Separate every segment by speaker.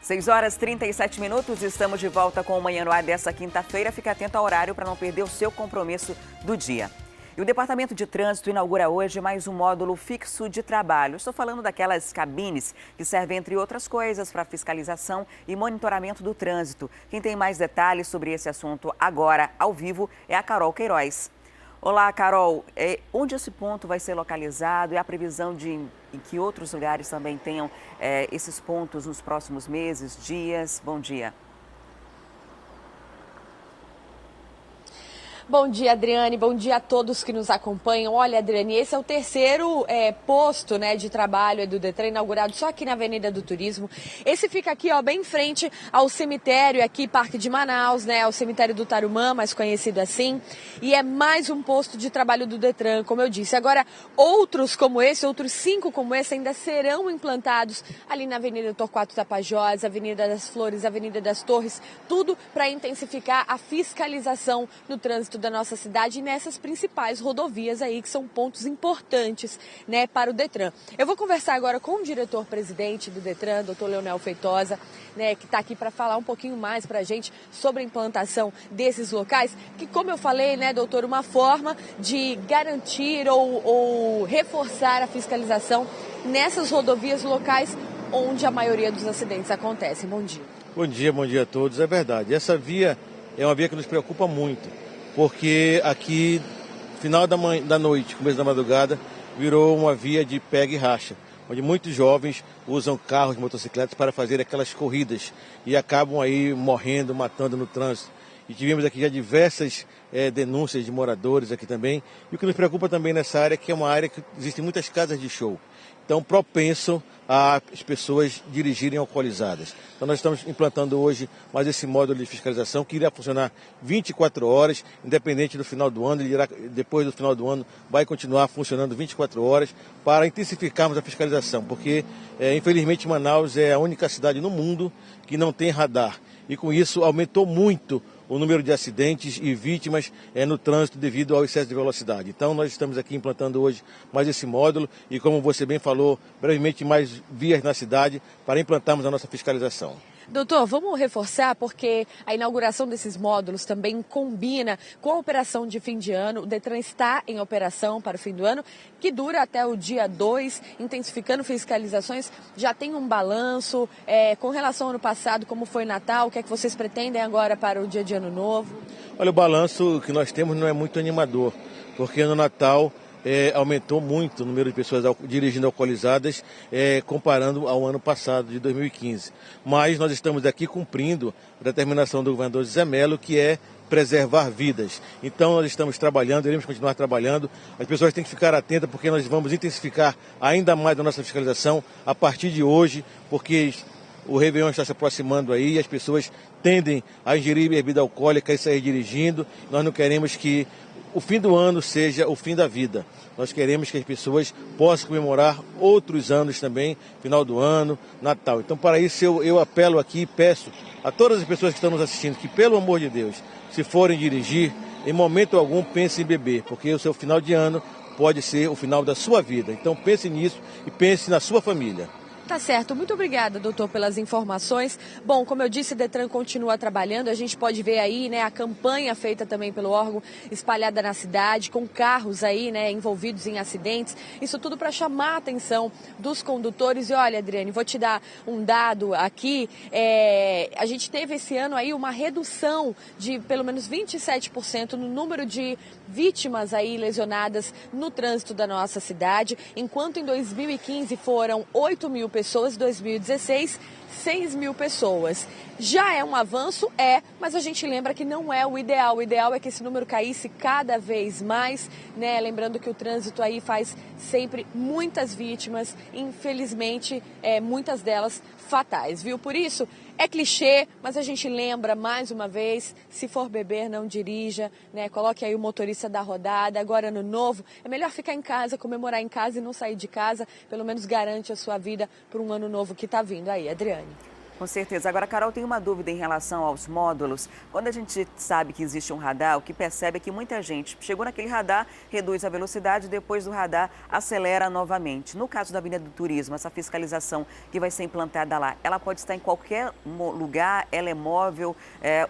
Speaker 1: 6h37, estamos de volta com o Manhã no Ar dessa quinta-feira. Fique atento ao horário para não perder o seu compromisso do dia. E o Departamento de Trânsito inaugura hoje mais um módulo fixo de trabalho. Estou falando daquelas cabines que servem, entre outras coisas, para fiscalização e monitoramento do trânsito. Quem tem mais detalhes sobre esse assunto agora, ao vivo, é a Carol Queiroz. Olá, Carol. Onde esse ponto vai ser localizado e a previsão de em que outros lugares também tenham esses pontos nos próximos meses, dias? Bom dia.
Speaker 2: Bom dia, Adriane. Bom dia a todos que nos acompanham. Olha, Adriane, esse é o terceiro posto de trabalho do Detran, inaugurado só aqui na Avenida do Turismo. Esse fica aqui, bem em frente ao cemitério, aqui, Parque de Manaus, ao cemitério do Tarumã, mais conhecido assim. E é mais um posto de trabalho do Detran, como eu disse. Agora, outros como esse, outros 5 como esse, ainda serão implantados ali na Avenida Torquato Tapajós, Avenida das Flores, Avenida das Torres, tudo para intensificar a fiscalização no trânsito da nossa cidade e nessas principais rodovias aí que são pontos importantes, para o Detran. Eu vou conversar agora com o diretor-presidente do Detran, Dr. Leonel Feitosa, que está aqui para falar um pouquinho mais para a gente sobre a implantação desses locais, que, como eu falei, doutor, uma forma de garantir ou reforçar a fiscalização nessas rodovias locais onde a maioria dos acidentes acontecem. Bom dia.
Speaker 3: Bom dia a todos. É verdade, essa via é uma via que nos preocupa muito, porque aqui, final da noite, começo da madrugada, virou uma via de pega e racha, onde muitos jovens usam carros, motocicletas para fazer aquelas corridas e acabam aí morrendo, matando no trânsito. E tivemos aqui já diversas denúncias de moradores aqui também. E o que nos preocupa também nessa área é que é uma área que existem muitas casas de show. Então, propenso as pessoas dirigirem alcoolizadas. Então, nós estamos implantando hoje mais esse módulo de fiscalização que irá funcionar 24 horas, independente do final do ano. Depois do final do ano, vai continuar funcionando 24 horas para intensificarmos a fiscalização, porque, infelizmente, Manaus é a única cidade no mundo que não tem radar. E, com isso, aumentou muito o número de acidentes e vítimas no trânsito devido ao excesso de velocidade. Então, nós estamos aqui implantando hoje mais esse módulo e, como você bem falou, brevemente mais vias na cidade para implantarmos a nossa fiscalização.
Speaker 2: Doutor, vamos reforçar porque a inauguração desses módulos também combina com a operação de fim de ano. O Detran está em operação para o fim do ano, que dura até o dia 2, intensificando fiscalizações. Já tem um balanço com relação ao ano passado, como foi Natal, o que é que vocês pretendem agora para o dia de Ano Novo?
Speaker 3: Olha, o balanço que nós temos não é muito animador, porque no Natal aumentou muito o número de pessoas dirigindo alcoolizadas, comparando ao ano passado, de 2015. Mas nós estamos aqui cumprindo a determinação do governador Zé Melo, que é preservar vidas. Então nós estamos trabalhando, iremos continuar trabalhando. As pessoas têm que ficar atentas, porque nós vamos intensificar ainda mais a nossa fiscalização a partir de hoje, porque o Réveillon está se aproximando aí e as pessoas tendem a ingerir bebida alcoólica e sair dirigindo. Nós não queremos que o fim do ano seja o fim da vida. Nós queremos que as pessoas possam comemorar outros anos também, final do ano, Natal. Então, para isso, eu apelo aqui e peço a todas as pessoas que estão nos assistindo que, pelo amor de Deus, se forem dirigir, em momento algum pense em beber, porque o seu final de ano pode ser o final da sua vida. Então, pense nisso e pense na sua família.
Speaker 2: Tá certo. Muito obrigada, doutor, pelas informações. Bom, como eu disse, o Detran continua trabalhando. A gente pode ver aí, a campanha feita também pelo órgão espalhada na cidade, com carros aí, envolvidos em acidentes. Isso tudo para chamar a atenção dos condutores. E olha, Adriane, vou te dar um dado aqui. A gente teve esse ano aí uma redução de pelo menos 27% no número de vítimas aí lesionadas no trânsito da nossa cidade, enquanto em 2015 foram 8 mil pessoas, em 2016, 6 mil pessoas. Já é um avanço? Mas a gente lembra que não é o ideal. O ideal é que esse número caísse cada vez mais, Lembrando que o trânsito aí faz sempre muitas vítimas, infelizmente, muitas delas fatais, viu? Por isso, é clichê, mas a gente lembra mais uma vez, se for beber, não dirija, Coloque aí o motorista da rodada. Agora, Ano Novo, é melhor ficar em casa, comemorar em casa e não sair de casa. Pelo menos garante a sua vida para um ano novo que está vindo aí, Adriane.
Speaker 1: Com certeza. Agora, Carol, tem uma dúvida em relação aos módulos. Quando a gente sabe que existe um radar, o que percebe é que muita gente chegou naquele radar, reduz a velocidade, depois do radar acelera novamente. No caso da Avenida do Turismo, essa fiscalização que vai ser implantada lá, ela pode estar em qualquer lugar, ela é móvel,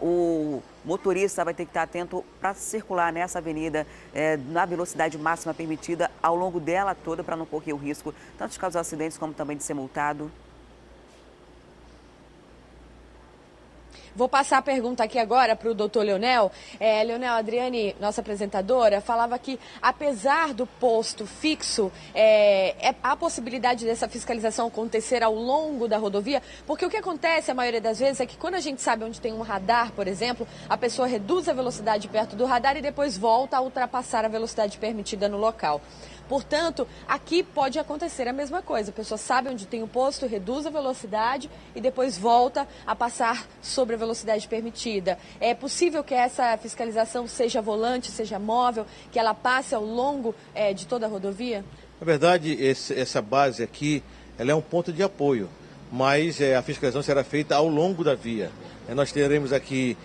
Speaker 1: o motorista vai ter que estar atento para circular nessa avenida na velocidade máxima permitida ao longo dela toda para não correr o risco tanto de causar acidentes como também de ser multado.
Speaker 2: Vou passar a pergunta aqui agora para o doutor Leonel. Leonel, a Adriane, nossa apresentadora, falava que, apesar do posto fixo, há possibilidade dessa fiscalização acontecer ao longo da rodovia, porque o que acontece, a maioria das vezes, é que quando a gente sabe onde tem um radar, por exemplo, a pessoa reduz a velocidade perto do radar e depois volta a ultrapassar a velocidade permitida no local. Portanto, aqui pode acontecer a mesma coisa. A pessoa sabe onde tem o posto, reduz a velocidade e depois volta a passar sobre a velocidade permitida. É possível que essa fiscalização seja volante, seja móvel, que ela passe ao longo de toda a rodovia?
Speaker 3: Na verdade, essa base aqui, ela é um ponto de apoio, mas a fiscalização será feita ao longo da via. Nós teremos aqui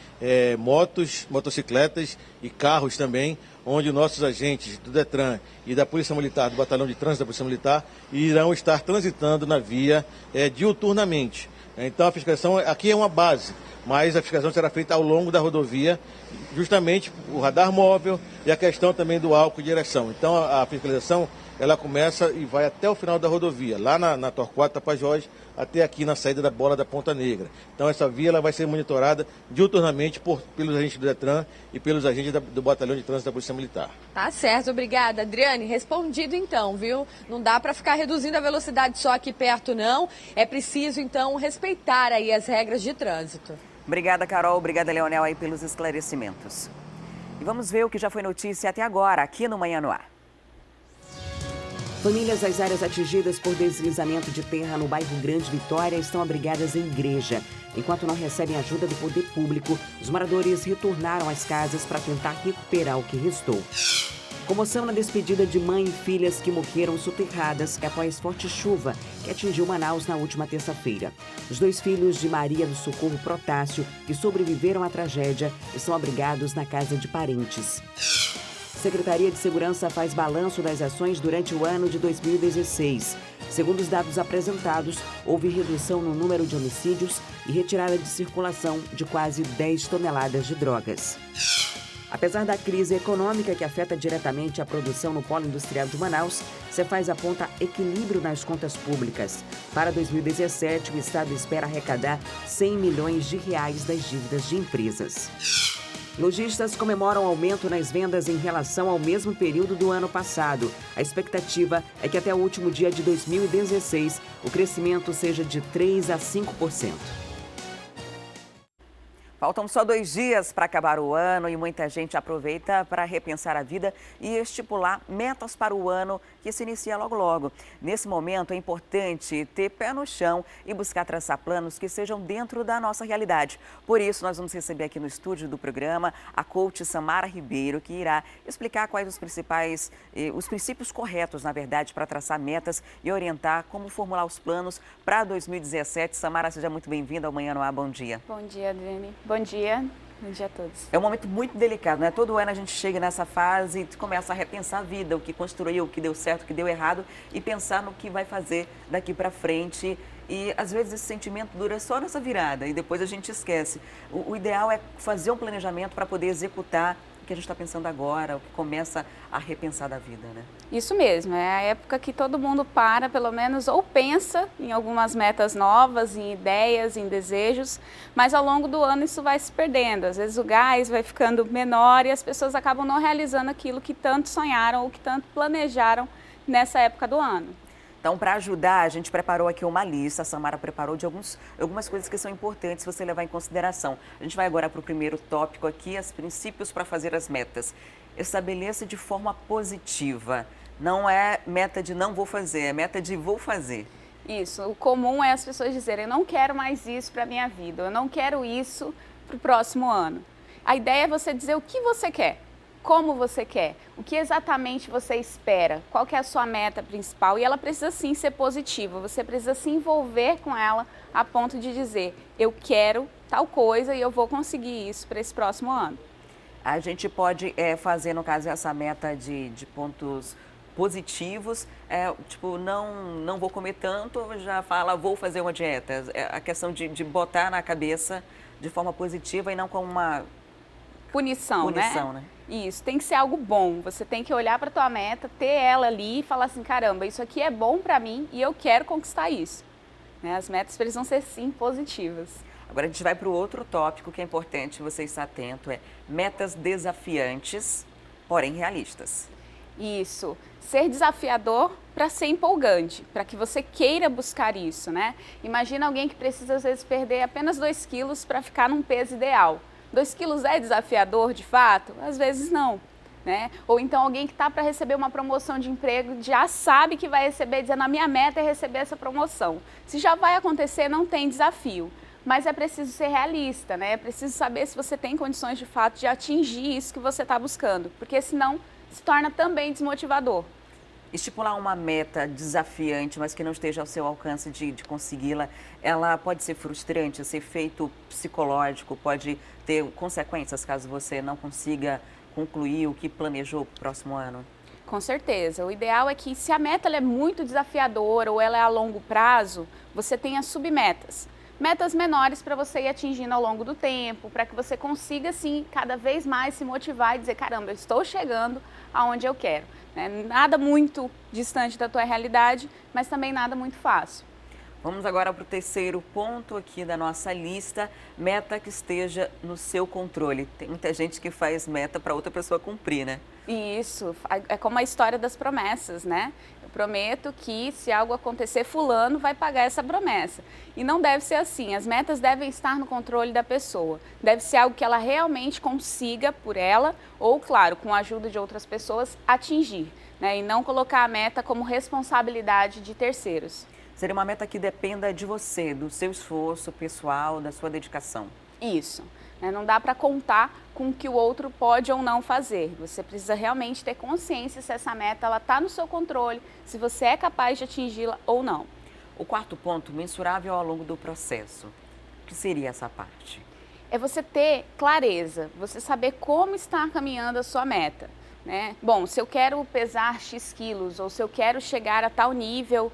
Speaker 3: motos, motocicletas e carros também, onde nossos agentes do DETRAN e da Polícia Militar, do Batalhão de Trânsito da Polícia Militar, irão estar transitando na via diuturnamente. Então a fiscalização aqui é uma base, mas a fiscalização será feita ao longo da rodovia, justamente o radar móvel e a questão também do álcool e direção. Então a fiscalização ela começa e vai até o final da rodovia, lá na Torquato Tapajós, até aqui na saída da Bola da Ponta Negra. Então essa via ela vai ser monitorada diuturnamente pelos agentes do DETRAN e pelos agentes do Batalhão de Trânsito da Polícia Militar.
Speaker 2: Tá certo, obrigada, Adriane. Respondido então, viu? Não dá para ficar reduzindo a velocidade só aqui perto, não. É preciso, então, respeitar aí as regras de trânsito.
Speaker 1: Obrigada, Carol. Obrigada, Leonel, aí pelos esclarecimentos. E vamos ver o que já foi notícia até agora, aqui no Manhã no Ar.
Speaker 4: Famílias das áreas atingidas por deslizamento de terra no bairro Grande Vitória estão abrigadas em igreja. Enquanto não recebem ajuda do poder público, os moradores retornaram às casas para tentar recuperar o que restou. Comoção na despedida de mãe e filhas que morreram soterradas após forte chuva que atingiu Manaus na última terça-feira. Os 2 filhos de Maria do Socorro Protássio, que sobreviveram à tragédia, estão abrigados na casa de parentes. Secretaria de Segurança faz balanço das ações durante o ano de 2016. Segundo os dados apresentados, houve redução no número de homicídios e retirada de circulação de quase 10 toneladas de drogas. Apesar da crise econômica que afeta diretamente a produção no polo industrial de Manaus, Cefaz aponta equilíbrio nas contas públicas. Para 2017, o Estado espera arrecadar R$100 milhões das dívidas de empresas. Lojistas comemoram aumento nas vendas em relação ao mesmo período do ano passado. A expectativa é que até o último dia de 2016 o crescimento seja de 3% a 5%.
Speaker 1: Faltam só 2 dias para acabar o ano e muita gente aproveita para repensar a vida e estipular metas para o ano que se inicia logo logo. Nesse momento é importante ter pé no chão e buscar traçar planos que sejam dentro da nossa realidade. Por isso, nós vamos receber aqui no estúdio do programa a coach Samara Ribeiro, que irá explicar quais os princípios corretos, na verdade, para traçar metas e orientar como formular os planos para 2017. Samara, seja muito bem-vinda ao Manhã no Ar. Bom dia.
Speaker 5: Bom dia, Adriane. Bom dia a todos.
Speaker 1: É um momento muito delicado, né? Todo ano a gente chega nessa fase e começa a repensar a vida, o que construiu, o que deu certo, o que deu errado e pensar no que vai fazer daqui para frente. E às vezes esse sentimento dura só nessa virada e depois a gente esquece. O ideal é fazer um planejamento para poder executar o que a gente está pensando agora, o que começa a repensar da vida, né?
Speaker 5: Isso mesmo, é a época que todo mundo para, pelo menos, ou pensa em algumas metas novas, em ideias, em desejos, mas ao longo do ano isso vai se perdendo. Às vezes o gás vai ficando menor e as pessoas acabam não realizando aquilo que tanto sonharam ou que tanto planejaram nessa época do ano.
Speaker 1: Então, para ajudar, a gente preparou aqui uma lista, a Samara preparou de algumas coisas que são importantes você levar em consideração. A gente vai agora para o primeiro tópico aqui, os princípios para fazer as metas. Estabeleça de forma positiva. Não é meta de não vou fazer, é meta de vou fazer.
Speaker 5: Isso, o comum é as pessoas dizerem, eu não quero mais isso para a minha vida, eu não quero isso para o próximo ano. A ideia é você dizer o que você quer. como você quer, o que exatamente você espera, qual que é a sua meta principal, e ela precisa sim ser positiva, você precisa se envolver com ela a ponto de dizer, eu quero tal coisa e eu vou conseguir isso para esse próximo ano.
Speaker 1: A gente pode fazer, no caso, essa meta de pontos positivos, tipo, não vou comer tanto, já fala, vou fazer uma dieta. A questão de botar na cabeça de forma positiva e não como uma
Speaker 5: punição,
Speaker 1: né?
Speaker 5: Isso, tem que ser algo bom. Você tem que olhar para a tua meta, ter ela ali e falar assim, caramba, isso aqui é bom para mim e eu quero conquistar isso. Né? As metas precisam ser, sim, positivas.
Speaker 1: Agora a gente vai para o outro tópico que é importante você estar atento, metas desafiantes, porém realistas.
Speaker 5: Isso, ser desafiador para ser empolgante, para que você queira buscar isso, né? Imagina alguém que precisa, às vezes, perder apenas 2 quilos para ficar num peso ideal. 2 quilos é desafiador, de fato? Às vezes não, né? Ou então alguém que está para receber uma promoção de emprego, já sabe que vai receber, dizendo, a minha meta é receber essa promoção. Se já vai acontecer, não tem desafio. Mas é preciso ser realista, né? É preciso saber se você tem condições, de fato, de atingir isso que você está buscando, porque senão se torna também desmotivador.
Speaker 1: Estipular uma meta desafiante, mas que não esteja ao seu alcance de consegui-la, ela pode ser frustrante, esse efeito psicológico pode ter consequências caso você não consiga concluir o que planejou para o próximo ano?
Speaker 5: Com certeza. O ideal é que, se a meta ela é muito desafiadora ou ela é a longo prazo, você tenha submetas. Metas menores para você ir atingindo ao longo do tempo, para que você consiga, assim, cada vez mais se motivar e dizer, caramba, eu estou chegando aonde eu quero. Né? Nada muito distante da tua realidade, mas também nada muito fácil.
Speaker 1: Vamos agora para o terceiro ponto aqui da nossa lista, meta que esteja no seu controle. Tem muita gente que faz meta para outra pessoa cumprir, né?
Speaker 5: Isso, é como a história das promessas, né? Eu prometo que se algo acontecer, fulano vai pagar essa promessa. E não deve ser assim, as metas devem estar no controle da pessoa. Deve ser algo que ela realmente consiga por ela, ou claro, com a ajuda de outras pessoas, atingir, né? E não colocar a meta como responsabilidade de terceiros.
Speaker 1: Seria uma meta que dependa de você, do seu esforço pessoal, da sua dedicação.
Speaker 5: Isso. Não dá para contar com o que o outro pode ou não fazer. Você precisa realmente ter consciência se essa meta está no seu controle, se você é capaz de atingi-la ou não.
Speaker 1: O quarto ponto, mensurável ao longo do processo. O que seria essa parte?
Speaker 5: É você ter clareza, você saber como está caminhando a sua meta. Né? Bom, se eu quero pesar X quilos ou se eu quero chegar a tal nível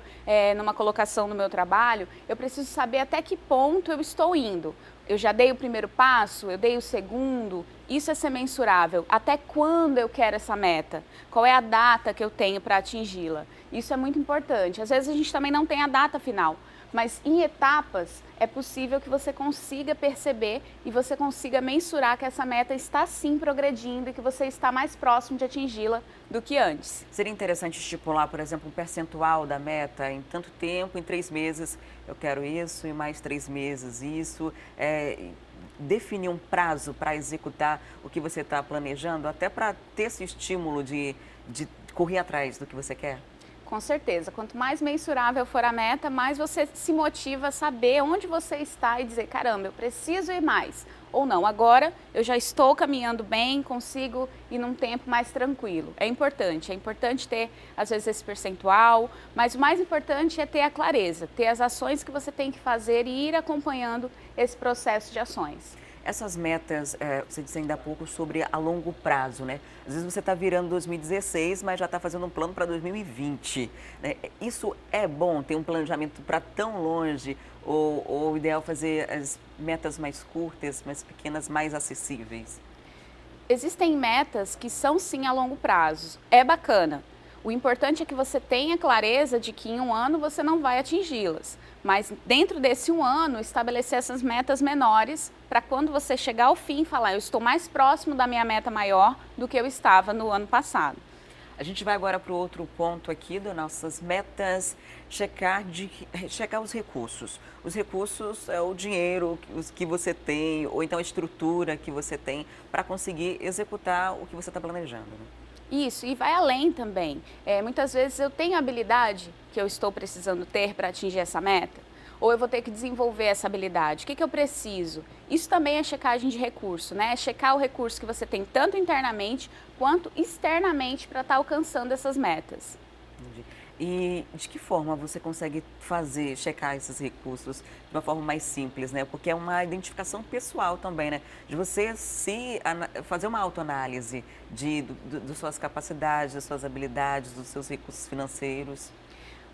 Speaker 5: numa colocação no meu trabalho, eu preciso saber até que ponto eu estou indo. Eu já dei o primeiro passo, eu dei o segundo, isso é ser mensurável. Até quando eu quero essa meta? Qual é a data que eu tenho para atingi-la? Isso é muito importante. Às vezes a gente também não tem a data final, mas em etapas é possível que você consiga perceber e você consiga mensurar que essa meta está sim progredindo e que você está mais próximo de atingi-la do que antes.
Speaker 1: Seria interessante estipular, por exemplo, um percentual da meta em tanto tempo, em 3 meses eu quero isso e mais 3 meses isso, definir um prazo para executar o que você está planejando, até para ter esse estímulo de correr atrás do que você quer?
Speaker 5: Com certeza. Quanto mais mensurável for a meta, mais você se motiva a saber onde você está e dizer, caramba, eu preciso ir mais. Ou não, agora eu já estou caminhando bem, consigo ir num tempo mais tranquilo. É importante ter, às vezes, esse percentual, mas o mais importante é ter a clareza, ter as ações que você tem que fazer e ir acompanhando esse processo de ações.
Speaker 1: Essas metas, você disse ainda há pouco sobre a longo prazo, né? Às vezes você está virando 2016, mas já está fazendo um plano para 2020. Né? Isso é bom, ter um planejamento para tão longe, ou o ideal é fazer as metas mais curtas, mais pequenas, mais acessíveis?
Speaker 5: Existem metas que são sim a longo prazo, é bacana. O importante é que você tenha clareza de que em um ano você não vai atingi-las. Mas dentro desse um ano, estabelecer essas metas menores para quando você chegar ao fim falar, eu estou mais próximo da minha meta maior do que eu estava no ano passado.
Speaker 1: A gente vai agora para o outro ponto aqui das nossas metas, checar os recursos. Os recursos é o dinheiro que você tem, ou então a estrutura que você tem para conseguir executar o que você está planejando, né?
Speaker 5: Isso, e vai além também. Muitas vezes eu tenho a habilidade que eu estou precisando ter para atingir essa meta, ou eu vou ter que desenvolver essa habilidade? O que eu preciso? Isso também é checagem de recurso, né? É checar o recurso que você tem tanto internamente quanto externamente para estar alcançando essas metas.
Speaker 1: Entendi. E de que forma você consegue checar esses recursos de uma forma mais simples, né? Porque é uma identificação pessoal também, né? De você fazer uma autoanálise das suas capacidades, das suas habilidades, dos seus recursos financeiros.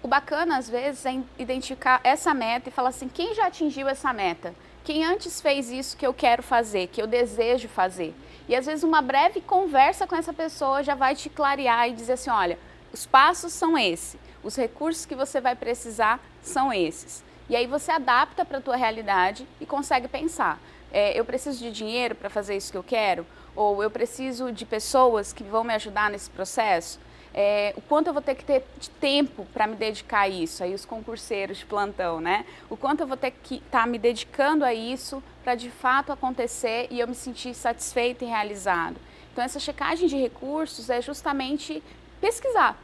Speaker 5: O bacana, às vezes, é identificar essa meta e falar assim, quem já atingiu essa meta? Quem antes fez isso que eu quero fazer, que eu desejo fazer? E, às vezes, uma breve conversa com essa pessoa já vai te clarear e dizer assim, olha, os passos são esses, os recursos que você vai precisar são esses. E aí você adapta para a tua realidade e consegue pensar, eu preciso de dinheiro para fazer isso que eu quero? Ou eu preciso de pessoas que vão me ajudar nesse processo? O quanto eu vou ter que ter de tempo para me dedicar a isso, aí os concurseiros de plantão, né? O quanto eu vou ter que estar me dedicando a isso para de fato acontecer e eu me sentir satisfeito e realizado. Então essa checagem de recursos é justamente pesquisar,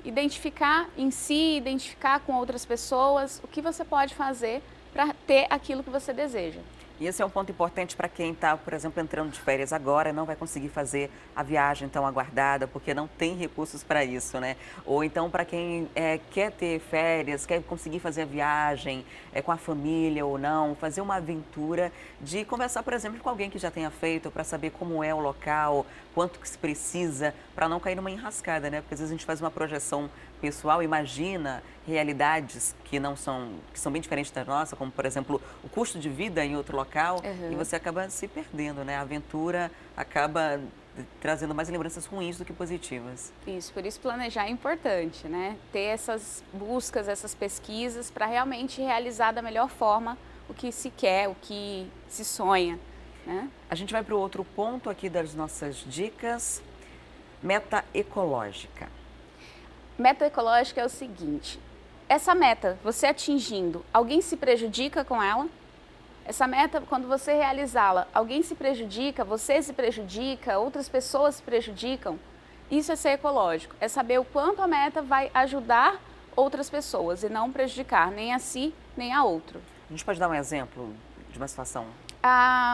Speaker 5: identificar em si, identificar com outras pessoas o que você pode fazer para ter aquilo que você deseja.
Speaker 1: E esse é um ponto importante para quem está, por exemplo, entrando de férias agora, não vai conseguir fazer a viagem tão aguardada, porque não tem recursos para isso, né? Ou então para quem quer ter férias, quer conseguir fazer a viagem com a família ou não, fazer uma aventura de conversar, por exemplo, com alguém que já tenha feito, para saber como é o local, quanto que se precisa, para não cair numa enrascada, né? Porque às vezes a gente faz uma projeção pessoal, imagina realidades que são bem diferentes da nossa, como por exemplo o custo de vida em outro local, e você acaba se perdendo, né? A aventura acaba trazendo mais lembranças ruins do que positivas.
Speaker 5: Isso, por isso planejar é importante, né? Ter essas buscas, essas pesquisas para realmente realizar da melhor forma o que se quer, o que se sonha, né?
Speaker 1: A gente vai para o outro ponto aqui das nossas dicas, meta ecológica.
Speaker 5: Meta ecológica é o seguinte, essa meta, você atingindo, alguém se prejudica com ela? Essa meta, quando você realizá-la, alguém se prejudica, você se prejudica, outras pessoas se prejudicam? Isso é ser ecológico, é saber o quanto a meta vai ajudar outras pessoas e não prejudicar nem a si, nem a outro.
Speaker 1: A gente pode dar um exemplo de uma situação?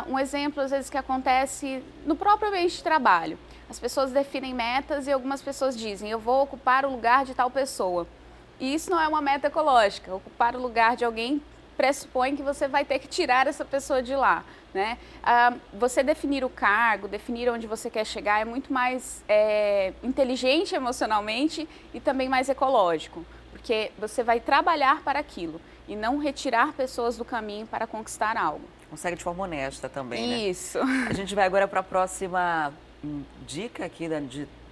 Speaker 5: Um exemplo, às vezes, que acontece no próprio ambiente de trabalho. As pessoas definem metas e algumas pessoas dizem, eu vou ocupar o lugar de tal pessoa. E isso não é uma meta ecológica. Ocupar o lugar de alguém pressupõe que você vai ter que tirar essa pessoa de lá, né? Você definir o cargo, definir onde você quer chegar é muito mais inteligente emocionalmente e também mais ecológico, porque você vai trabalhar para aquilo e não retirar pessoas do caminho para conquistar algo.
Speaker 1: Consegue de forma honesta também, né?
Speaker 5: Isso.
Speaker 1: A gente vai agora para a próxima dica aqui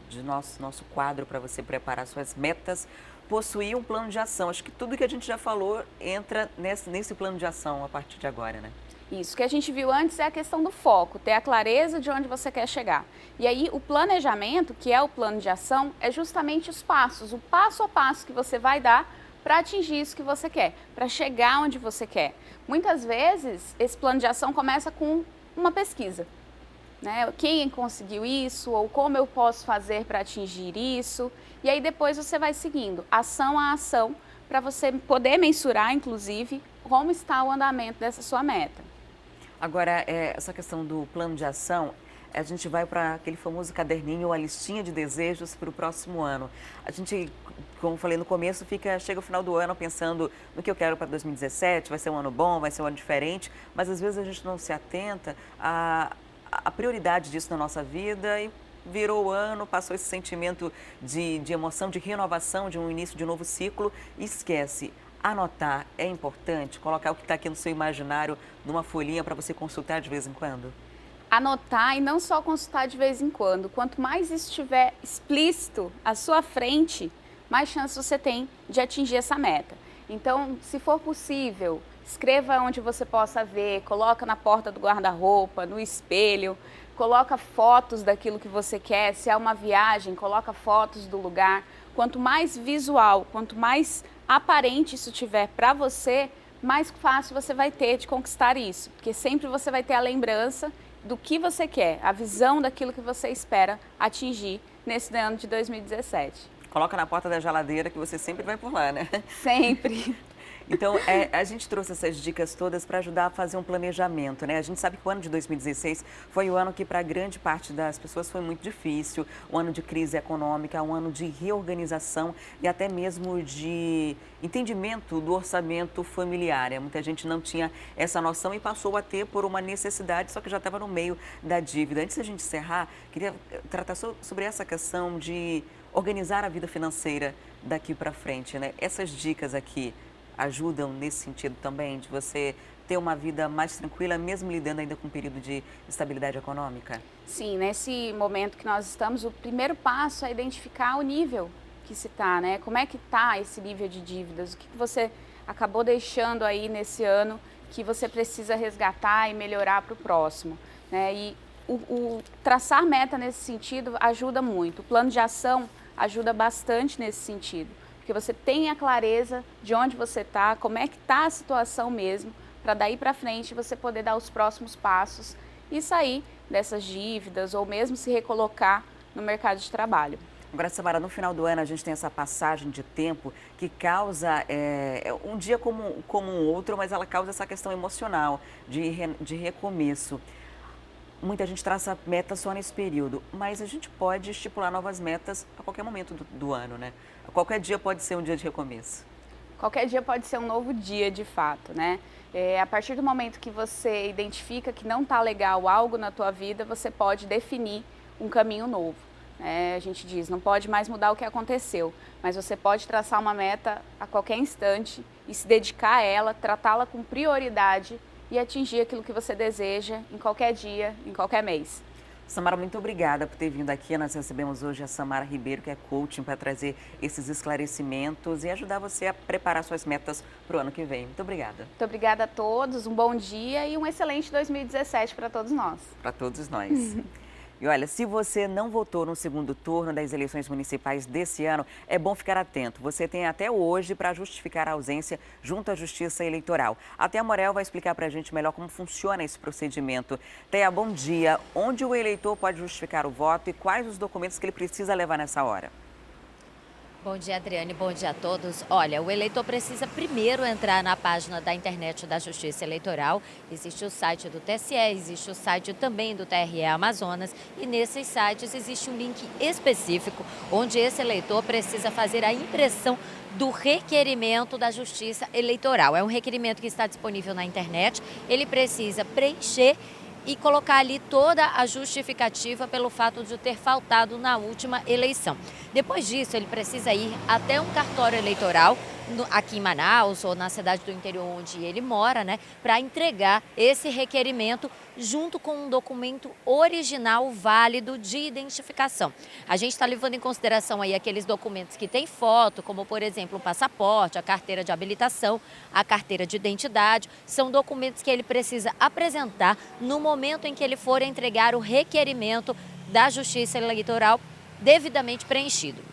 Speaker 1: de nosso quadro para você preparar suas metas. Possuir um plano de ação. Acho que tudo que a gente já falou entra nesse plano de ação a partir de agora, né?
Speaker 5: Isso, o que a gente viu antes é a questão do foco, ter a clareza de onde você quer chegar. E aí o planejamento, que é o plano de ação, é justamente os passos, o passo a passo que você vai dar para atingir isso que você quer, para chegar onde você quer. Muitas vezes, esse plano de ação começa com uma pesquisa, né? Quem conseguiu isso, ou como eu posso fazer para atingir isso. E aí depois você vai seguindo, ação a ação, para você poder mensurar, inclusive, como está o andamento dessa sua meta.
Speaker 1: Agora, essa questão do plano de ação, a gente vai para aquele famoso caderninho, a listinha de desejos para o próximo ano. A gente, como falei no começo, chega o final do ano pensando no que eu quero para 2017, vai ser um ano bom, vai ser um ano diferente, mas às vezes a gente não se atenta à prioridade disso na nossa vida e virou o ano, passou esse sentimento de emoção, de renovação, de um início de um novo ciclo e esquece. Anotar é importante, colocar o que está aqui no seu imaginário numa folhinha para você consultar de vez em quando?
Speaker 5: Anotar e não só consultar de vez em quando. Quanto mais isso estiver explícito à sua frente, mais chance você tem de atingir essa meta. Então, se for possível, escreva onde você possa ver, coloca na porta do guarda-roupa, no espelho, coloca fotos daquilo que você quer. Se é uma viagem, coloca fotos do lugar. Quanto mais visual, quanto mais aparente isso tiver para você, mais fácil você vai ter de conquistar isso. Porque sempre você vai ter a lembrança do que você quer, a visão daquilo que você espera atingir nesse ano de 2017.
Speaker 1: Coloca na porta da geladeira que você sempre vai por lá, né?
Speaker 5: Sempre.
Speaker 1: Então, a gente trouxe essas dicas todas para ajudar a fazer um planejamento, né? A gente sabe que o ano de 2016 foi o ano que para grande parte das pessoas foi muito difícil, um ano de crise econômica, um ano de reorganização e até mesmo de entendimento do orçamento familiar. Muita gente não tinha essa noção e passou a ter por uma necessidade, só que já estava no meio da dívida. Antes da gente encerrar, queria tratar sobre essa questão de organizar a vida financeira daqui para frente, né? Essas dicas aqui ajudam nesse sentido também, de você ter uma vida mais tranquila, mesmo lidando ainda com um período de estabilidade econômica?
Speaker 5: Sim, nesse momento que nós estamos, o primeiro passo é identificar o nível que se está, né? Como é que está esse nível de dívidas? O que você acabou deixando aí nesse ano que você precisa resgatar e melhorar para o próximo, né? E o traçar meta nesse sentido ajuda muito. O plano de ação ajuda bastante nesse sentido, porque você tem a clareza de onde você está, como é que está a situação mesmo, para daí para frente você poder dar os próximos passos e sair dessas dívidas ou mesmo se recolocar no mercado de trabalho.
Speaker 1: Agora, Samara, no final do ano a gente tem essa passagem de tempo que causa um dia como um outro, mas ela causa essa questão emocional de recomeço. Muita gente traça meta só nesse período, mas a gente pode estipular novas metas a qualquer momento do ano, né? Qualquer dia pode ser um dia de recomeço.
Speaker 5: Qualquer dia pode ser um novo dia, de fato, né? A partir do momento que você identifica que não está legal algo na tua vida, você pode definir um caminho novo. A gente diz, não pode mais mudar o que aconteceu, mas você pode traçar uma meta a qualquer instante e se dedicar a ela, tratá-la com prioridade e atingir aquilo que você deseja em qualquer dia, em qualquer mês.
Speaker 1: Samara, muito obrigada por ter vindo aqui. Nós recebemos hoje a Samara Ribeiro, que é coaching, para trazer esses esclarecimentos e ajudar você a preparar suas metas para o ano que vem. Muito obrigada.
Speaker 5: Muito obrigada a todos, um bom dia e um excelente 2017 para todos nós.
Speaker 1: Para todos nós. E olha, se você não votou no segundo turno das eleições municipais desse ano, é bom ficar atento. Você tem até hoje para justificar a ausência junto à Justiça Eleitoral. A Thea Morel vai explicar para a gente melhor como funciona esse procedimento. Thea, bom dia. Onde o eleitor pode justificar o voto e quais os documentos que ele precisa levar nessa hora?
Speaker 6: Bom dia, Adriane. Bom dia a todos. Olha, o eleitor precisa primeiro entrar na página da internet da Justiça Eleitoral. Existe o site do TSE, existe o site também do TRE Amazonas e nesses sites existe um link específico onde esse eleitor precisa fazer a impressão do requerimento da Justiça Eleitoral. É um requerimento que está disponível na internet. Ele precisa preencher e colocar ali toda a justificativa pelo fato de ter faltado na última eleição. Depois disso, ele precisa ir até um cartório eleitoral aqui em Manaus ou na cidade do interior onde ele mora, né, para entregar esse requerimento junto com um documento original válido de identificação. A gente está levando em consideração aí aqueles documentos que têm foto, como por exemplo o passaporte, a carteira de habilitação, a carteira de identidade. São documentos que ele precisa apresentar no momento em que ele for entregar o requerimento da Justiça Eleitoral devidamente preenchido.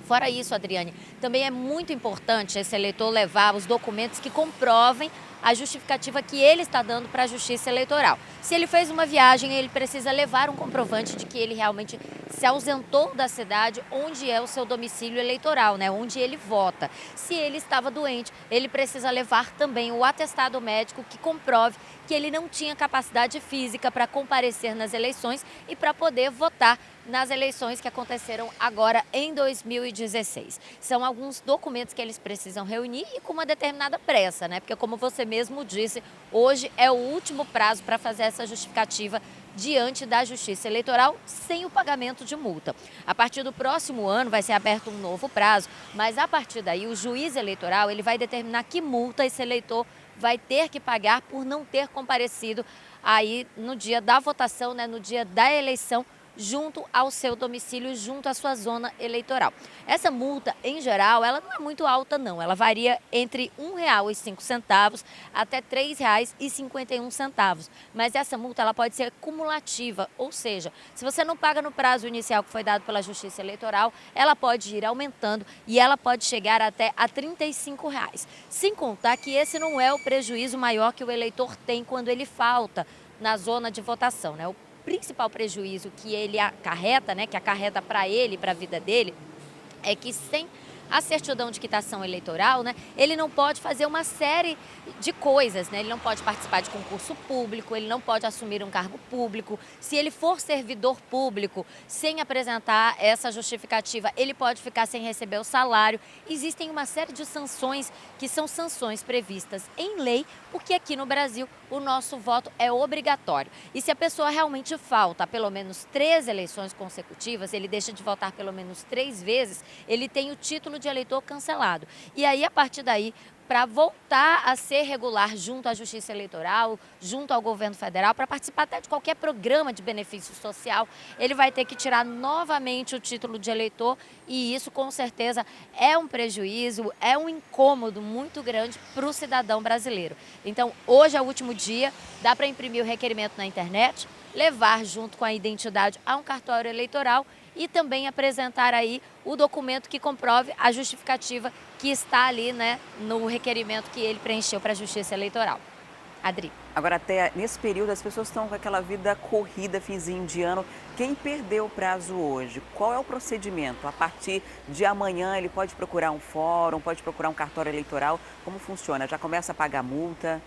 Speaker 6: Fora isso, Adriane, também é muito importante esse eleitor levar os documentos que comprovem a justificativa que ele está dando para a Justiça Eleitoral. Se ele fez uma viagem, ele precisa levar um comprovante de que ele realmente se ausentou da cidade onde é o seu domicílio eleitoral, né, onde ele vota. Se ele estava doente, ele precisa levar também o atestado médico que comprove que ele não tinha capacidade física para comparecer nas eleições e para poder votar nas eleições que aconteceram agora em 2016. São alguns documentos que eles precisam reunir e com uma determinada pressa, né? Porque como você mesmo disse, hoje é o último prazo para fazer essa justificativa diante da Justiça Eleitoral sem o pagamento de multa. A partir do próximo ano vai ser aberto um novo prazo, mas a partir daí o juiz eleitoral ele vai determinar que multa esse eleitor vai ter que pagar por não ter comparecido aí no dia da votação, né, no dia da eleição, junto ao seu domicílio, junto à sua zona eleitoral. Essa multa, em geral, ela não é muito alta, não. Ela varia entre R$ 1,05 até R$ 3,51. Mas essa multa ela pode ser cumulativa, ou seja, se você não paga no prazo inicial que foi dado pela Justiça Eleitoral, ela pode ir aumentando e ela pode chegar até a R$ 35. Sem contar que esse não é o prejuízo maior que o eleitor tem quando ele falta na zona de votação, né? O principal prejuízo que ele acarreta, né, que acarreta para ele, para a vida dele, é que sem a certidão de quitação eleitoral, né, ele não pode fazer uma série de coisas, né? Ele não pode participar de concurso público, ele não pode assumir um cargo público. Se ele for servidor público sem apresentar essa justificativa, ele pode ficar sem receber o salário. Existem uma série de sanções que são sanções previstas em lei, porque aqui no Brasil o nosso voto é obrigatório. E se a pessoa realmente falta pelo menos 3 eleições consecutivas, ele deixa de votar pelo menos 3 vezes, ele tem o título de eleitor cancelado. E aí, a partir daí, para voltar a ser regular junto à Justiça Eleitoral, junto ao governo federal, para participar até de qualquer programa de benefício social, ele vai ter que tirar novamente o título de eleitor e isso, com certeza, é um prejuízo, é um incômodo muito grande para o cidadão brasileiro. Então, hoje é o último dia, dá para imprimir o requerimento na internet, levar junto com a identidade a um cartório eleitoral e também apresentar aí o documento que comprove a justificativa que está ali, né, no requerimento que ele preencheu para a Justiça Eleitoral. Adri.
Speaker 1: Agora, até nesse período, as pessoas estão com aquela vida corrida, finzinho de ano. Quem perdeu o prazo hoje, qual é o procedimento? A partir de amanhã, ele pode procurar um fórum, pode procurar um cartório eleitoral? Como funciona? Já começa a pagar multa?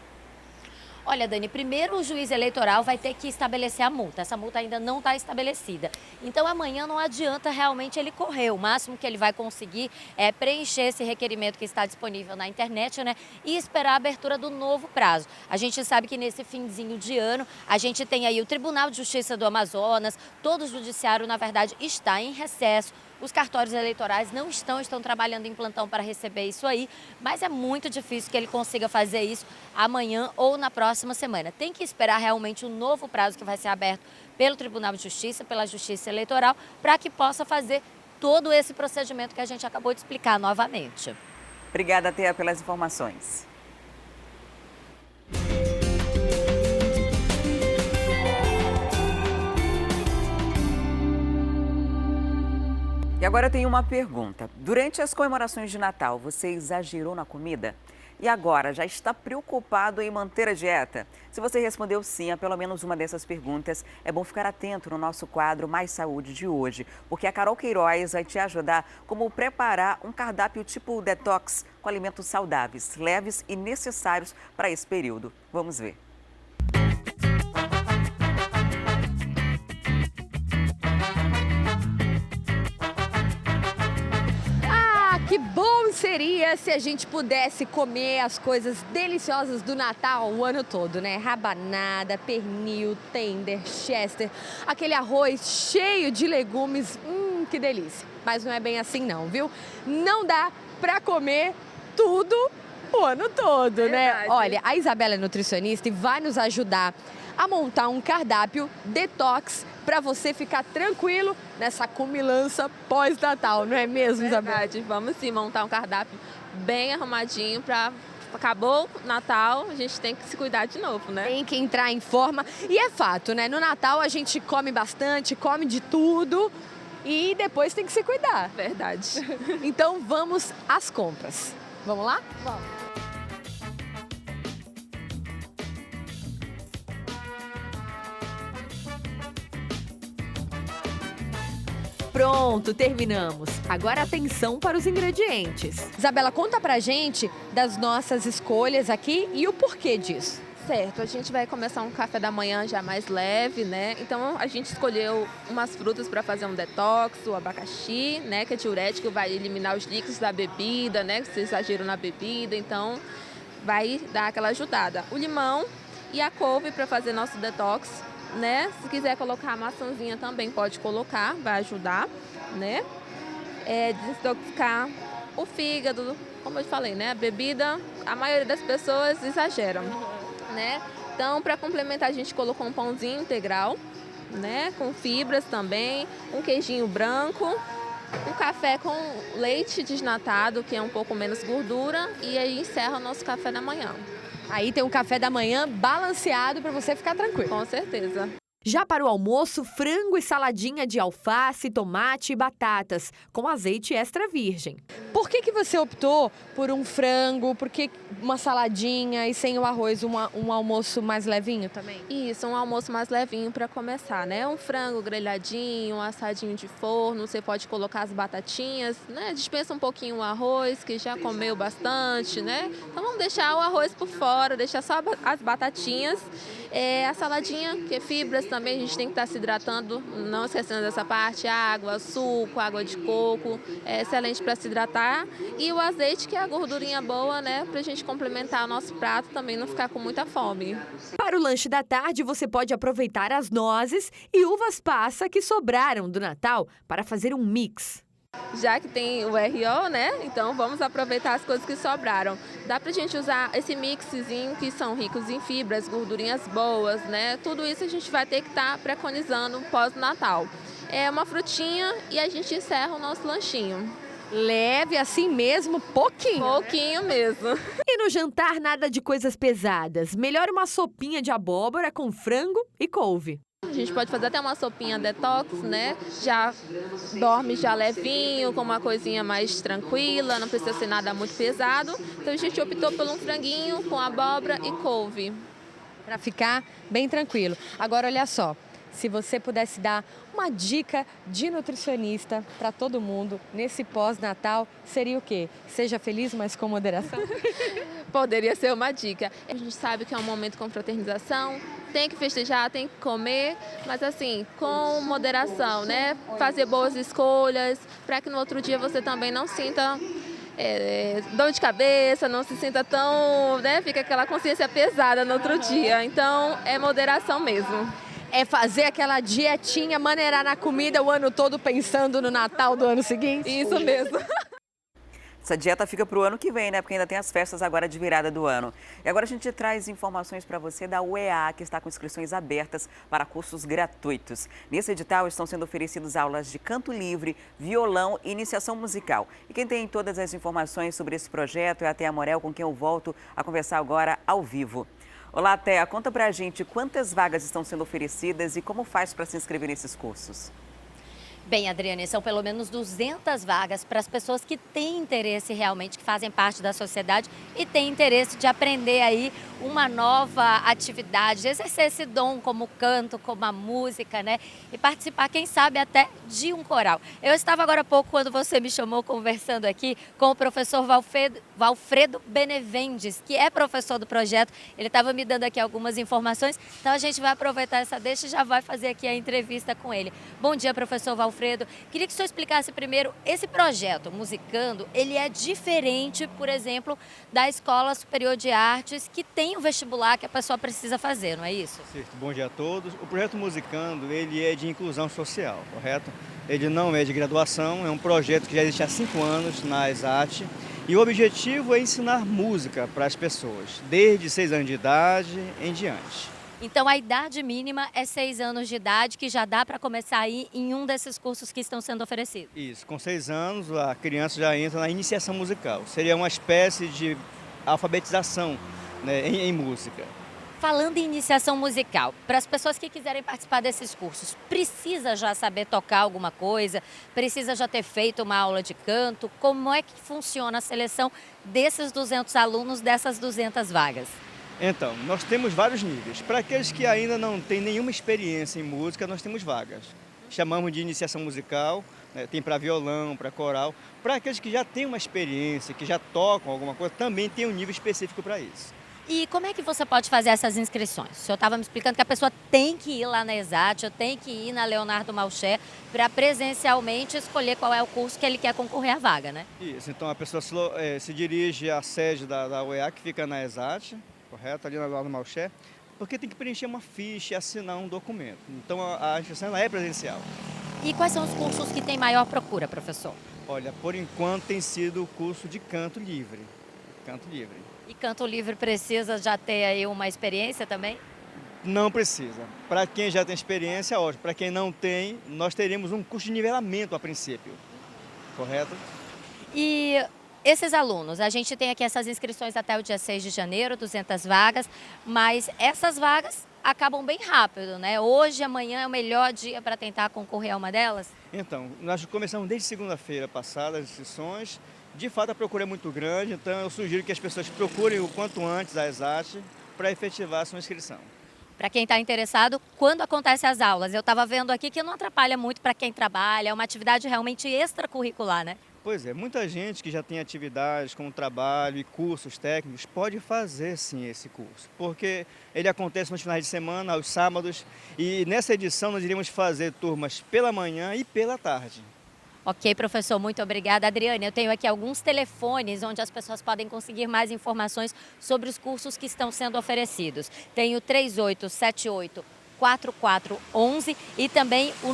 Speaker 6: Olha, Dani, primeiro o juiz eleitoral vai ter que estabelecer a multa. Essa multa ainda não está estabelecida. Então, amanhã não adianta realmente ele correr. O máximo que ele vai conseguir é preencher esse requerimento que está disponível na internet, né? E esperar a abertura do novo prazo. A gente sabe que nesse finzinho de ano, a gente tem aí o Tribunal de Justiça do Amazonas, todo o judiciário, na verdade, está em recesso. Os cartórios eleitorais não estão trabalhando em plantão para receber isso aí, mas é muito difícil que ele consiga fazer isso amanhã ou na próxima semana. Tem que esperar realmente um novo prazo que vai ser aberto pelo Tribunal de Justiça, pela Justiça Eleitoral, para que possa fazer todo esse procedimento que a gente acabou de explicar novamente.
Speaker 1: Obrigada, Thea, pelas informações. E agora eu tenho uma pergunta. Durante as comemorações de Natal, você exagerou na comida? E agora, já está preocupado em manter a dieta? Se você respondeu sim a pelo menos uma dessas perguntas, é bom ficar atento no nosso quadro Mais Saúde de hoje, porque a Carol Queiroz vai te ajudar como preparar um cardápio tipo detox com alimentos saudáveis, leves e necessários para esse período. Vamos ver.
Speaker 2: Que bom seria se a gente pudesse comer as coisas deliciosas do Natal o ano todo, né? Rabanada, pernil, tender, chester, aquele arroz cheio de legumes, que delícia. Mas não é bem assim não, viu? Não dá pra comer tudo o ano todo, né? Olha, a Isabela é nutricionista e vai nos ajudar a montar um cardápio detox para você ficar tranquilo nessa comilança pós-Natal, não é mesmo, Isabela?
Speaker 7: Verdade, vamos sim montar um cardápio bem arrumadinho para acabou o Natal, a gente tem que se cuidar de novo, né?
Speaker 2: Tem que entrar em forma e é fato, né? No Natal a gente come bastante, come de tudo e depois tem que se cuidar.
Speaker 7: Verdade.
Speaker 2: Então vamos às compras. Vamos lá? Vamos. Pronto, terminamos. Agora atenção para os ingredientes. Isabela, conta pra gente das nossas escolhas aqui e o porquê disso.
Speaker 7: Certo, a gente vai começar um café da manhã já mais leve, né? Então a gente escolheu umas frutas para fazer um detox, o abacaxi, né? Que é diurético, vai eliminar os líquidos da bebida, né? Que você exagerou na bebida, então vai dar aquela ajudada. O limão e a couve para fazer nosso detox, né? Se quiser colocar a maçãzinha também pode colocar, vai ajudar, né? Desintoxicar o fígado, como eu falei, né? A bebida, a maioria das pessoas exageram, né? Então, para complementar, a gente colocou um pãozinho integral, né? Com fibras também, um queijinho branco, um café com leite desnatado, que é um pouco menos gordura, e aí encerra o nosso café da manhã.
Speaker 2: Aí tem um café da manhã balanceado para você ficar tranquilo.
Speaker 7: Com certeza.
Speaker 2: Já para o almoço, frango e saladinha de alface, tomate e batatas, com azeite extra virgem. Por que você optou por um frango, por que uma saladinha e sem o arroz, um almoço mais levinho também?
Speaker 7: Isso, um almoço mais levinho para começar, né? Um frango grelhadinho, um assadinho de forno, você pode colocar as batatinhas, né? Dispensa um pouquinho o arroz, que já comeu bastante, né? Então vamos deixar o arroz por fora, deixar só as batatinhas. A saladinha, que é fibras também, a gente tem que estar se hidratando, não esquecendo dessa parte, água, suco, água de coco, é excelente para se hidratar. E o azeite, que é a gordurinha boa, né? Para a gente complementar o nosso prato, também não ficar com muita fome.
Speaker 2: Para o lanche da tarde, você pode aproveitar as nozes e uvas passa que sobraram do Natal para fazer um mix.
Speaker 7: Já que tem o RO, né? Então vamos aproveitar as coisas que sobraram. Dá pra gente usar esse mixzinho que são ricos em fibras, gordurinhas boas, né? Tudo isso a gente vai ter que estar preconizando pós-Natal. É uma frutinha e a gente encerra o nosso lanchinho.
Speaker 2: Leve assim mesmo, pouquinho.
Speaker 7: Pouquinho mesmo.
Speaker 2: E no jantar, nada de coisas pesadas. Melhor uma sopinha de abóbora com frango e couve.
Speaker 7: A gente pode fazer até uma sopinha detox, né? Já dorme já levinho, com uma coisinha mais tranquila, não precisa ser nada muito pesado. Então a gente optou por um franguinho com abóbora e couve.
Speaker 2: Para ficar bem tranquilo. Agora, olha só, se você pudesse dar uma dica de nutricionista para todo mundo nesse pós-Natal, seria o quê? Seja feliz, mas com moderação?
Speaker 7: Poderia ser uma dica. A gente sabe que é um momento com fraternização, tem que festejar, tem que comer, mas assim, com moderação, né? Fazer boas escolhas, para que no outro dia você também não sinta dor de cabeça, não se sinta tão, né? Fica aquela consciência pesada no outro dia. Então, é moderação mesmo.
Speaker 2: É fazer aquela dietinha, maneirar na comida o ano todo pensando no Natal do ano seguinte?
Speaker 7: Isso mesmo.
Speaker 1: Essa dieta fica para o ano que vem, né? Porque ainda tem as festas agora de virada do ano. E agora a gente traz informações para você da UEA, que está com inscrições abertas para cursos gratuitos. Nesse edital estão sendo oferecidas aulas de canto livre, violão e iniciação musical. E quem tem todas as informações sobre esse projeto é a Thea Morel, com quem eu volto a conversar agora ao vivo. Olá, Thea, conta pra gente quantas vagas estão sendo oferecidas e como faz para se inscrever nesses cursos.
Speaker 6: Bem, Adriane, são pelo menos 200 vagas para as pessoas que têm interesse realmente, que fazem parte da sociedade e têm interesse de aprender aí uma nova atividade, exercer esse dom como o canto, como a música, né? E participar, quem sabe, até de um coral. Eu estava agora há pouco, quando você me chamou, conversando aqui com o professor Valfredo Benevendes, que é professor do projeto. Ele estava me dando aqui algumas informações, então a gente vai aproveitar essa deixa e já vai fazer aqui a entrevista com ele. Bom dia, professor Valfredo. Queria que o senhor explicasse primeiro, esse projeto Musicando, ele é diferente, por exemplo, da Escola Superior de Artes, que tem o vestibular que a pessoa precisa fazer, não é isso?
Speaker 8: Certo. Bom dia a todos. O projeto Musicando, ele é de inclusão social, correto? Ele não é de graduação, é um projeto que já existe há 5 anos na ESAT. E o objetivo é ensinar música para as pessoas, desde 6 anos de idade em diante.
Speaker 6: Então, a idade mínima é 6 anos de idade, que já dá para começar aí em um desses cursos que estão sendo oferecidos.
Speaker 8: Isso, com 6 anos a criança já entra na iniciação musical. Seria uma espécie de alfabetização, né, em música.
Speaker 6: Falando em iniciação musical, para as pessoas que quiserem participar desses cursos, precisa já saber tocar alguma coisa? Precisa já ter feito uma aula de canto? Como é que funciona a seleção desses 200 alunos, dessas 200 vagas?
Speaker 8: Então, nós temos vários níveis. Para aqueles que ainda não têm nenhuma experiência em música, nós temos vagas. Chamamos de iniciação musical, né? Tem para violão, para coral. Para aqueles que já têm uma experiência, que já tocam alguma coisa, também tem um nível específico para isso.
Speaker 6: E como é que você pode fazer essas inscrições? O senhor estava me explicando que a pessoa tem que ir lá na ESAT, tem que ir na Leonardo Malcher para presencialmente escolher qual é o curso que ele quer concorrer à vaga, né?
Speaker 8: Isso, então a pessoa se dirige à sede da UEA, que fica na ESAT, correto, ali na Leonardo Malcher, porque tem que preencher uma ficha e assinar um documento. Então a inscrição ela é presencial.
Speaker 6: E quais são os cursos que têm maior procura, professor?
Speaker 8: Olha, por enquanto tem sido o curso de canto livre. Canto livre.
Speaker 6: E canto livre precisa já ter aí uma experiência também?
Speaker 8: Não precisa. Para quem já tem experiência, ótimo. Para quem não tem, nós teremos um curso de nivelamento a princípio. Correto?
Speaker 6: E esses alunos, a gente tem aqui essas inscrições até o dia 6 de janeiro, 200 vagas, mas essas vagas acabam bem rápido, né? Hoje, amanhã é o melhor dia para tentar concorrer a uma delas?
Speaker 8: Então, nós começamos desde segunda-feira passada as inscrições. De fato, a procura é muito grande, então eu sugiro que as pessoas procurem o quanto antes a ESAT para efetivar a sua inscrição.
Speaker 6: Para quem está interessado, quando acontecem as aulas? Eu estava vendo aqui que não atrapalha muito para quem trabalha, é uma atividade realmente extracurricular, né?
Speaker 8: Pois é, muita gente que já tem atividades como trabalho e cursos técnicos pode fazer sim esse curso, porque ele acontece nos finais de semana, aos sábados, e nessa edição nós iremos fazer turmas pela manhã e pela tarde.
Speaker 6: Ok, professor, muito obrigada. Adriane, eu tenho aqui alguns telefones onde as pessoas podem conseguir mais informações sobre os cursos que estão sendo oferecidos. Tem o 3878-4411 e também o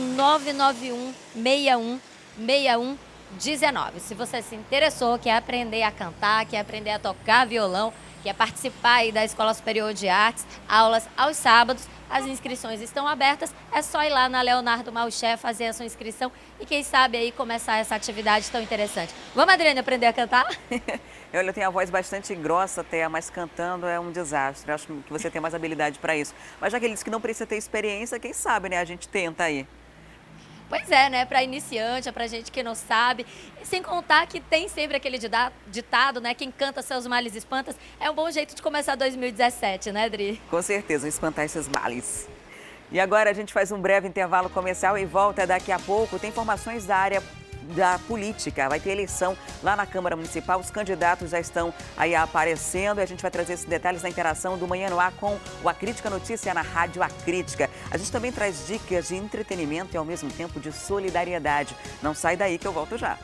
Speaker 6: 991-61-6119. Se você se interessou, quer aprender a cantar, quer aprender a tocar violão, quer participar aí da Escola Superior de Artes, aulas aos sábados, as inscrições estão abertas, é só ir lá na Leonardo Malcher fazer a sua inscrição e quem sabe aí começar essa atividade tão interessante. Vamos, Adriane, aprender a cantar?
Speaker 1: Eu tenho a voz bastante grossa até, mas cantando é um desastre. Acho que você tem mais habilidade para isso. Mas já que ele disse que não precisa ter experiência, quem sabe, né? A gente tenta aí.
Speaker 6: Pois é, né? Para iniciante, é para gente que não sabe. E sem contar que tem sempre aquele ditado, né? Quem canta seus males espantas. É um bom jeito de começar 2017, né, Adri?
Speaker 1: Com certeza, espantar esses males. E agora a gente faz um breve intervalo comercial e volta daqui a pouco. Tem informações da área da política. Vai ter eleição lá na Câmara Municipal. Os candidatos já estão aí aparecendo e a gente vai trazer esses detalhes da interação do Manhã no Ar com o A Crítica Notícia na Rádio A Crítica. A gente também traz dicas de entretenimento e ao mesmo tempo de solidariedade. Não sai daí que eu volto já.